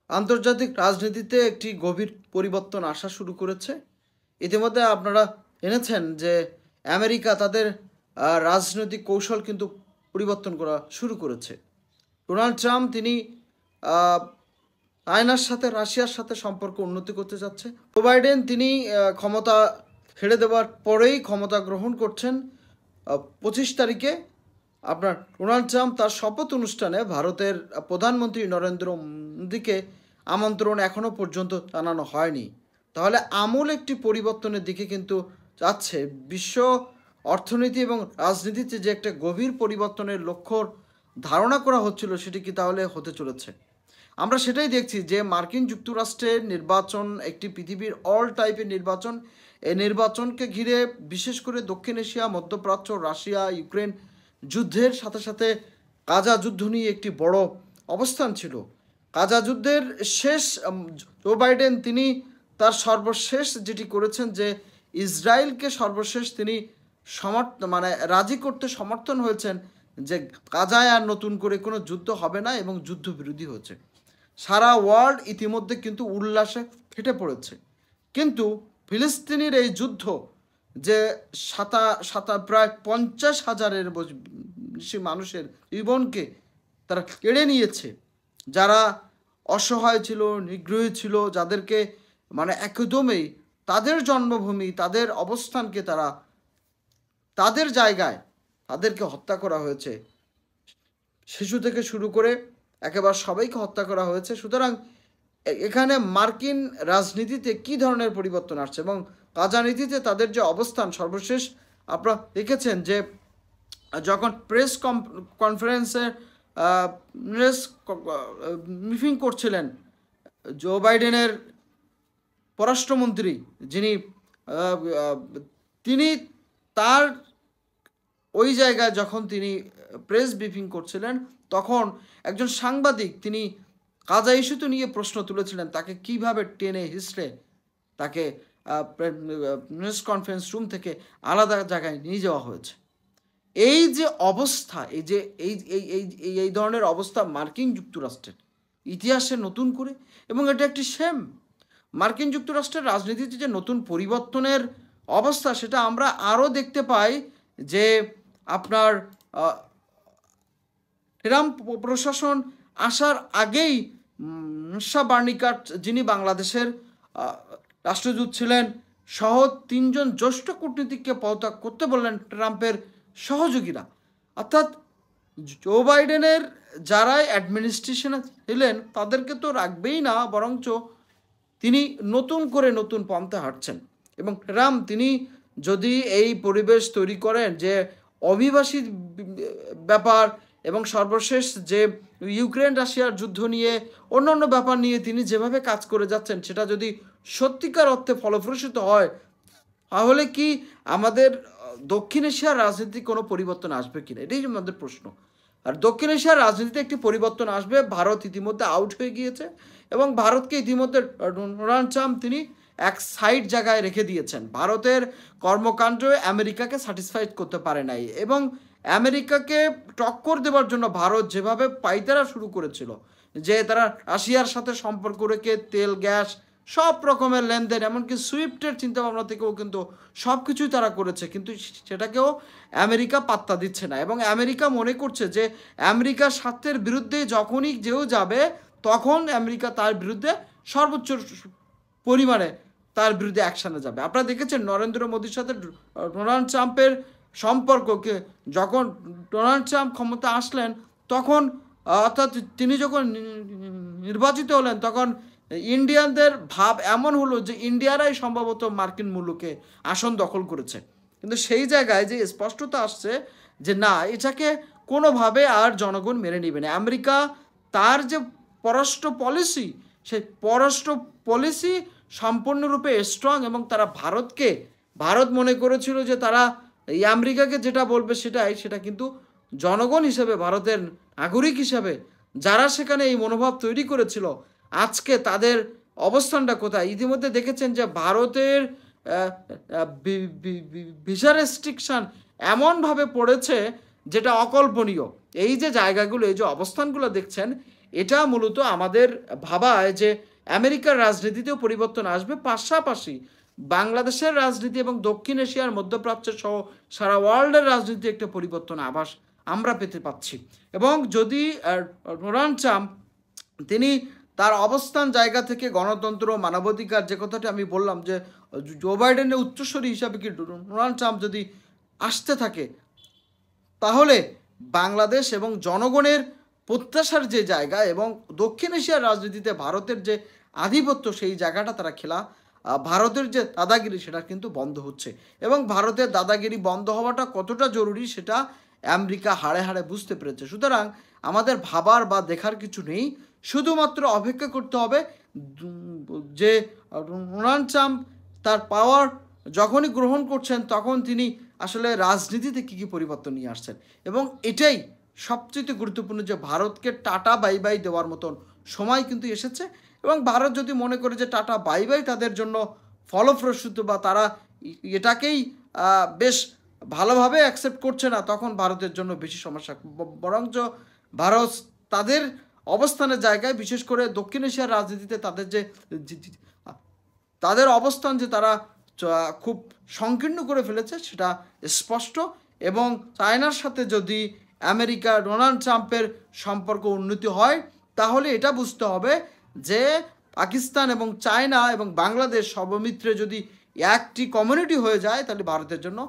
আন্তর্জাতিক রাজনীতিতে একটি গভীর পরিবর্তন আসা শুরু করেছে। ইতিমধ্যে আপনারা জেনেছেন যে আমেরিকা তাদের রাজনৈতিক কৌশল কিন্তু পরিবর্তন করা শুরু করেছে। ডোনাল্ড ট্রাম্প তিনি চায়নার সাথে রাশিয়ার সাথে সম্পর্ক উন্নতি করতে যাচ্ছে। জো বাইডেন তিনি ক্ষমতা ছেড়ে দেওয়ার পরেই ক্ষমতা গ্রহণ করছেন 25 তারিখে। আপনার ডোনাল্ড ট্রাম্প তার শপথ অনুষ্ঠানে ভারতের প্রধানমন্ত্রী নরেন্দ্র মোদীকে আমন্ত্রণ এখনও পর্যন্ত জানানো হয়নি। তাহলে আমূল একটি পরিবর্তনের দিকে কিন্তু যাচ্ছে। বিশ্ব অর্থনীতি এবং রাজনীতিতে যে একটা গভীর পরিবর্তনের লক্ষ্য ধারণা করা হচ্ছিল সেটি কি তাহলে হতে চলেছে? আমরা সেটাই দেখছি যে মার্কিন যুক্তরাষ্ট্রের নির্বাচন একটি পৃথিবীর অল টাইপের নির্বাচন। এই নির্বাচনকে ঘিরে বিশেষ করে দক্ষিণ এশিয়া, মধ্যপ্রাচ্য, রাশিয়া, ইউক্রেন যুদ্ধের সাথে সাথে গাজা যুদ্ধ নিয়ে একটি বড় অবস্থান ছিল। গাজা যুদ্ধের শেষ জো বাইডেন তিনি তার সর্বশেষ যেটি করেছেন যে ইসরায়েলকে সর্বশেষ তিনি রাজি করতে সমর্থন হয়েছেন যে গাজায় আর নতুন করে কোনো যুদ্ধ হবে না এবং যুদ্ধবিরোধী হচ্ছে। সারা ওয়ার্ল্ড ইতিমধ্যে কিন্তু উল্লাসে ফেটে পড়েছে। কিন্তু ফিলিস্তিনির এই যুদ্ধ যে প্রায় 50,000-এর বেশি মানুষের জীবনকে তারা কেড়ে নিয়েছে, যারা অসহায় ছিল, নিগ্রহ ছিল, যাদেরকে একদমই তাদের জন্মভূমি, তাদের অবস্থানকে তাদের জায়গায় তাদেরকে হত্যা করা হয়েছে। শিশু থেকে শুরু করে একেবারে সবাইকে হত্যা করা হয়েছে। সুতরাং এখানে মার্কিন রাজনীতিতে কি ধরনের পরিবর্তন আসছে এবং গাজা নীতিতে তাদের যে অবস্থান, সর্বশেষ আপনারা দেখেছেন যে যখন প্রেস কনফারেন্সে ব্রিফিং করছিলেন জো বাইডেনের পররাষ্ট্রমন্ত্রী, তিনি তার ওই জায়গায় যখন তিনি প্রেস ব্রিফিং করছিলেন তখন একজন সাংবাদিক তিনি গাজা ইস্যুতে নিয়ে প্রশ্ন তুলেছিলেন, তাকে কিভাবে টেনে হিসড়ে তাকে প্রেস কনফারেন্স রুম থেকে আলাদা জায়গায় নিয়ে যাওয়া হয়েছে। এই যে অবস্থা, এই ধরনের অবস্থা মার্কিন যুক্তরাষ্ট্রের ইতিহাসে নতুন করে, এবং এটা একটি শেম। মার্কিন যুক্তরাষ্ট্রের রাজনীতিতে যে নতুন পরিবর্তনের অবস্থা সেটা আমরা আরও দেখতে পাই যে আপনার ট্রাম্প প্রশাসন আসার আগেই মুসা বার্নিকাট, যিনি বাংলাদেশের রাষ্ট্রদূত ছিলেন, সহ 3 জন জ্যেষ্ঠ কূটনীতিককে পদত্যাগ করতে বললেন ট্রাম্পের সহযোগীরা। অর্থাৎ জো বাইডেনের যারাই অ্যাডমিনিস্ট্রেশনে ছিলেন তাদেরকে তো রাখবেই না, বরঞ্চ তিনি নতুন পন্থা হাঁটছেন। এবং ট্রাম্প তিনি যদি এই পরিবেশ তৈরি করেন যে অভিবাসী ব্যাপার এবং সর্বশেষ যে ইউক্রেন রাশিয়ার যুদ্ধ নিয়ে অন্যান্য ব্যাপার নিয়ে তিনি যেভাবে কাজ করে যাচ্ছেন সেটা যদি সত্যিকার অর্থে ফলপ্রসূ হয়, তাহলে কি আমাদের দক্ষিণ এশিয়ার রাজনীতি কোনো পরিবর্তন আসবে কিনা, এটাই আমাদের প্রশ্ন। আর দক্ষিণ এশিয়ার রাজনীতিতে একটি পরিবর্তন আসবে। ভারত ইতিমধ্যে আউট হয়ে গিয়েছে এবং ভারতকে ইতিমধ্যে ডোনাল্ড ট্রাম্প তিনি এক সাইড জায়গায় রেখে দিয়েছেন। ভারতের কর্মকাণ্ড আমেরিকাকে স্যাটিসফাইড করতে পারে নাই এবং আমেরিকাকে টক্কর দেওয়ার জন্য ভারত যেভাবে পাইতারা শুরু করেছিল, যে তারা রাশিয়ার সাথে সম্পর্ক রেখে তেল, গ্যাস, সব রকমের লেনদেন, এমনকি সুইফটের চিন্তাভাবনা থেকেও কিন্তু সব কিছুই তারা করেছে, কিন্তু সেটাকেও আমেরিকা পাত্তা দিচ্ছে না। এবং আমেরিকা মনে করছে যে আমেরিকার স্বার্থের বিরুদ্ধে যখনই যেও যাবে তখন আমেরিকা তার বিরুদ্ধে সর্বোচ্চ পরিমাণে তার বিরুদ্ধে অ্যাকশানে যাবে। আপনারা দেখেছেন নরেন্দ্র মোদীর সাথে ডোনাল্ড ট্রাম্পের সম্পর্ককে, যখন ডোনাল্ড ট্রাম্প ক্ষমতা আসলেন তখন, অর্থাৎ তিনি যখন নির্বাচিত হলেন তখন ইন্ডিয়ানদের ভাব এমন হলো যে ইন্ডিয়ারাই সম্ভবত মার্কিন মূল্যকে আসন দখল করেছে। কিন্তু সেই জায়গায় যে স্পষ্টতা আসছে যে না, এটাকে কোনোভাবে আর জনগণ মেনে নেবে না। আমেরিকা তার যে পররাষ্ট্র পলিসি, সেই পররাষ্ট্র পলিসি সম্পূর্ণরূপে স্ট্রং, এবং তারা ভারত মনে করেছিল যে তারা এই আমেরিকাকে যেটা বলবে সেটা কিন্তু জনগণ হিসেবে, ভারতের নাগরিক হিসেবে যারা সেখানে এই মনোভাব তৈরি করেছিল, আজকে তাদের অবস্থানটা কোথায়? ইতিমধ্যে দেখেছেন যে ভারতের ভিসা রেস্ট্রিকশান এমনভাবে পড়েছে যেটা অকল্পনীয়। এই যে জায়গাগুলো, এই যে অবস্থানগুলো দেখছেন, এটা মূলত আমাদের ভাবায় যে আমেরিকার রাজনীতিতেও পরিবর্তন আসবে, পাশাপাশি বাংলাদেশের রাজনীতি এবং দক্ষিণ এশিয়ার, মধ্যপ্রাচ্য সহ সারা ওয়ার্ল্ডের রাজনীতি একটা পরিবর্তন আভাস আমরা পেতে পাচ্ছি। এবং যদি ডোনাল্ড ট্রাম্প তিনি তার অবস্থান জায়গা থেকে গণতন্ত্র, মানবাধিকার, যে কথাটি আমি বললাম যে জো বাইডেনের উত্তরসূরি হিসাবে কি ডোনাল্ড ট্রাম্প যদি আসতে থাকে, তাহলে বাংলাদেশ এবং জনগণের প্রত্যাশার যে জায়গা এবং দক্ষিণ এশিয়ার রাজনীতিতে ভারতের যে আধিপত্য, সেই জায়গাটা তারা খেলা, ভারতের যে দাদাগিরি সেটা কিন্তু বন্ধ হচ্ছে। এবং ভারতের দাদাগিরি বন্ধ হওয়াটা কতটা জরুরি সেটা আমেরিকা হাড়ে হাড়ে বুঝতে পেরেছে। সুতরাং আমাদের ভাবার বা দেখার কিছু নেই, শুধুমাত্র অপেক্ষা করতে হবে যে ডোনাল্ড ট্রাম্প তার পাওয়ার যখনই গ্রহণ করছেন তখন তিনি আসলে রাজনীতিতে কী কী পরিবর্তন নিয়ে আসছেন। এবং এটাই সবচেয়ে গুরুত্বপূর্ণ যে ভারতকে টাটা বাই বাই দেওয়ার মতন সময় কিন্তু এসেছে। এবং ভারত যদি মনে করে যে টাটা বাই বাই তাদের জন্য ফলপ্রসূ বা তারা এটাকেই বেশ ভালোভাবে অ্যাকসেপ্ট করছে না, তখন ভারতের জন্য বেশি সমস্যা। বরঞ্চ ভারত তাদের অবস্থানের জায়গায়, বিশেষ করে দক্ষিণ এশিয়ার রাজনীতিতে তাদের যে তাদের অবস্থান যে তারা খুব সংকীর্ণ করে ফেলেছে সেটা স্পষ্ট। এবং চায়নার সাথে যদি আমেরিকা ডোনাল্ড ট্রাম্পের সম্পর্ক উন্নতি হয়, তাহলে এটা বুঝতে হবে যে পাকিস্তান এবং চায়না এবং বাংলাদেশ সর্বমিত্রে যদি একটি কমিউনিটি হয়ে যায়, তাহলে ভারতের জন্য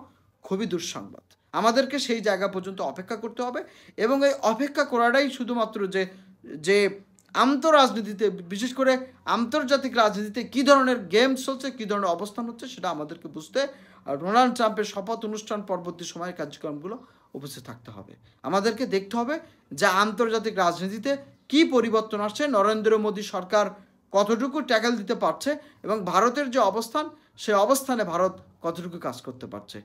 খুবই দুঃসংবাদ। আমাদেরকে সেই জায়গা পর্যন্ত অপেক্ষা করতে হবে। এবং এই অপেক্ষা করাটাই শুধুমাত্র যে আন্তঃরাজনীতিতে, বিশেষ করে আন্তর্জাতিক রাজনীতিতে কী ধরনের গেম চলছে, কী ধরনের অবস্থান হচ্ছে, সেটা আমাদেরকে বুঝতে ডোনাল্ড ট্রাম্পের শপথ অনুষ্ঠান পরবর্তী সময়ের কার্যক্রমগুলো উপস্থিত থাকতে হবে। আমাদেরকে দেখতে হবে যে আন্তর্জাতিক রাজনীতিতে কী পরিবর্তন আসছে, নরেন্দ্র মোদী সরকার কতটুকু ট্যাকেল দিতে পারছে এবং ভারতের যে অবস্থান, সেই অবস্থানে ভারত কতটুকু কাজ করতে পারছে।